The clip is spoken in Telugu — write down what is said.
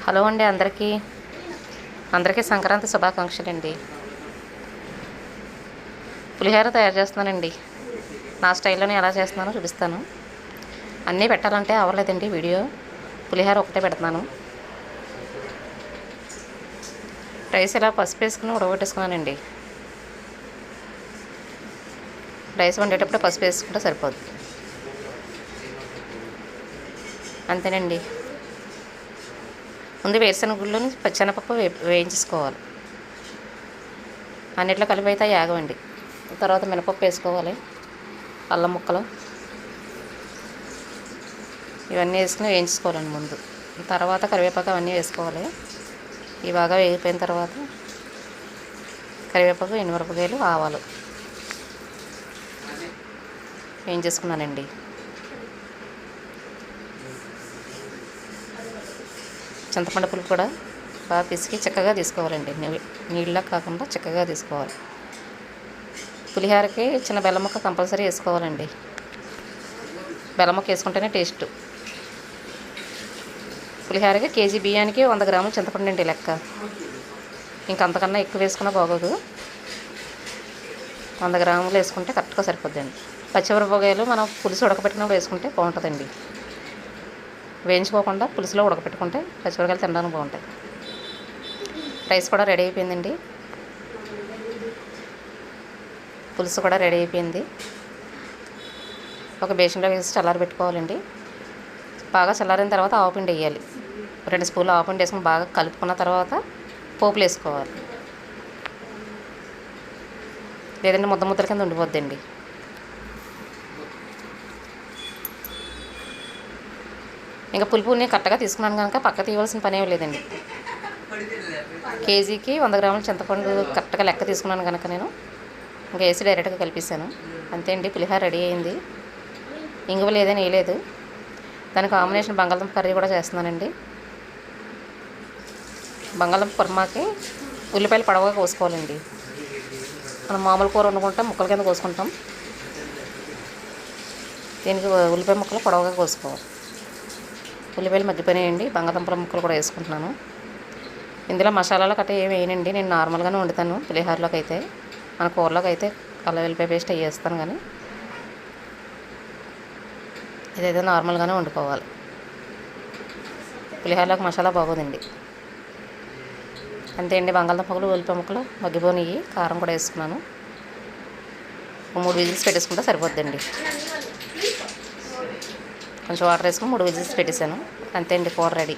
హలో అండి, అందరికీ సంక్రాంతి శుభాకాంక్షలు అండి. పులిహోర తయారు చేస్తున్నానండి. నా స్టైల్లోనే ఎలా చేస్తున్నానో చూపిస్తాను. అన్నీ పెట్టాలంటే అవ్వలేదండి వీడియో. పులిహోర ఒకటే పెడుతున్నాను. రైస్ ఇలా పసుపు వేసుకుని ఉడకబెట్టేసుకున్నానండి. రైస్ వండేటప్పుడు పసుపు వేసుకుంటే సరిపోద్ది. అంతేనండి. ముందు వేరుశనగ గుళ్ళని పచ్చెనపప్పు వేయించేసుకోవాలి. అన్నిట్లో కలిపి అయితే యాగవండి. తర్వాత మినపప్పు వేసుకోవాలి, అల్లం ముక్కలు ఇవన్నీ వేసుకుని వేయించుకోవాలండి ముందు. తర్వాత కరివేపాకు అవన్నీ వేసుకోవాలి. ఇవి బాగా వేగిపోయిన తర్వాత కరివేపాకు, ఎండుమిరపకాయలు, ఆవాలు వేయించేసుకున్నానండి. చింతపండు పులుపు కూడా బాగా పిసికి చిక్కగా తీసుకోవాలండి. నీళ్ళ కాకుండా చిక్కగా తీసుకోవాలి. పులిహోరకి చిన్న బెల్లం ముక్క కంపల్సరీ వేసుకోవాలండి. బెల్లం ముక్క వేసుకుంటేనే టేస్ట్. పులిహోరకి కేజీ బియ్యానికి 100 గ్రాములు చింతపండు అండి లెక్క. ఇంకంతకన్నా ఎక్కువ వేసుకున్నా బాగోదు. 100 గ్రాములు వేసుకుంటే కరెక్ట్గా సరిపోద్దండి. పచ్చిమిరపకాయలు మనం పులుసు ఉడకపెట్టినప్పుడు వేసుకుంటే బాగుంటుందండి. వేయించుకోకుండా పులుసులో ఉడకపెట్టుకుంటే పచ్చిమిరపకాయలు తినడానికి బాగుంటాయి. రైస్ కూడా రెడీ అయిపోయిందండి. పులుసు కూడా రెడీ అయిపోయింది. ఒక బేషన్లో వేసి చల్లారబెట్టుకోవాలండి. బాగా చల్లారిన తర్వాత ఆవపిండి వేయాలి. 2 స్పూన్లు ఆవపిండి వేసుకుని బాగా కలుపుకున్న తర్వాత పోపులు వేసుకోవాలి. లేదంటే ముద్దల కింద ఉండిపోద్దండి. ఇంకా పులుపు నేను కరెక్ట్గా తీసుకున్నాను కనుక పక్క తీయవలసిన పని ఏమి లేదండి. కేజీకి 100 గ్రాముల చింతపండు కరెక్ట్గా లెక్క తీసుకున్నాను కనుక నేను ఇంకా వేసి డైరెక్ట్గా కలిపేసాను. అంతే అండి, పులిహోర రెడీ అయింది. ఇంగువ లేదని వేయలేదు. దాని కాంబినేషన్ బంగాళదుంప కర్రీ కూడా చేస్తున్నానండి. బంగాళదుంప కుర్మాకి ఉల్లిపాయలు పొడవుగా కోసుకోవాలండి. మనం మామూలు కూర వండుకుంటాం, ముక్కల కింద కోసుకుంటాం. దీనికి ఉల్లిపాయ ముక్కలు పొడవుగా కోసుకోవాలి. ఉల్లిపాయలు మగ్గిపోయినాయండి. బంగాళదుంపల ముక్కలు కూడా వేసుకుంటున్నాను. ఇందులో మసాలాలు గట్రా ఏమి వేయనండి. నేను నార్మల్గానే వండుతాను. పులిహోరలోకి అయితే, మన కూరలోకి అయితే అల్లం వెల్లిపాయ పేస్ట్ అవి వేస్తాను, కానీ ఇదైతే నార్మల్గానే వండుకోవాలి. పులిహోరలోకి మసాలా బాగోదండి. అంతే అండి. బంగాళదుంప ముక్కలు, ఉల్లిపాయ ముక్కలు మగ్గిపోయినాయి. కారం కూడా వేసుకున్నాను. 3 విజిల్స్ పెట్టేసుకుంటే సరిపోద్దండి. కొంచెం వాటర్ వేసుకుని 3 విజిల్స్ పెట్టేశాను. అంతే అండి, కూర రెడీ.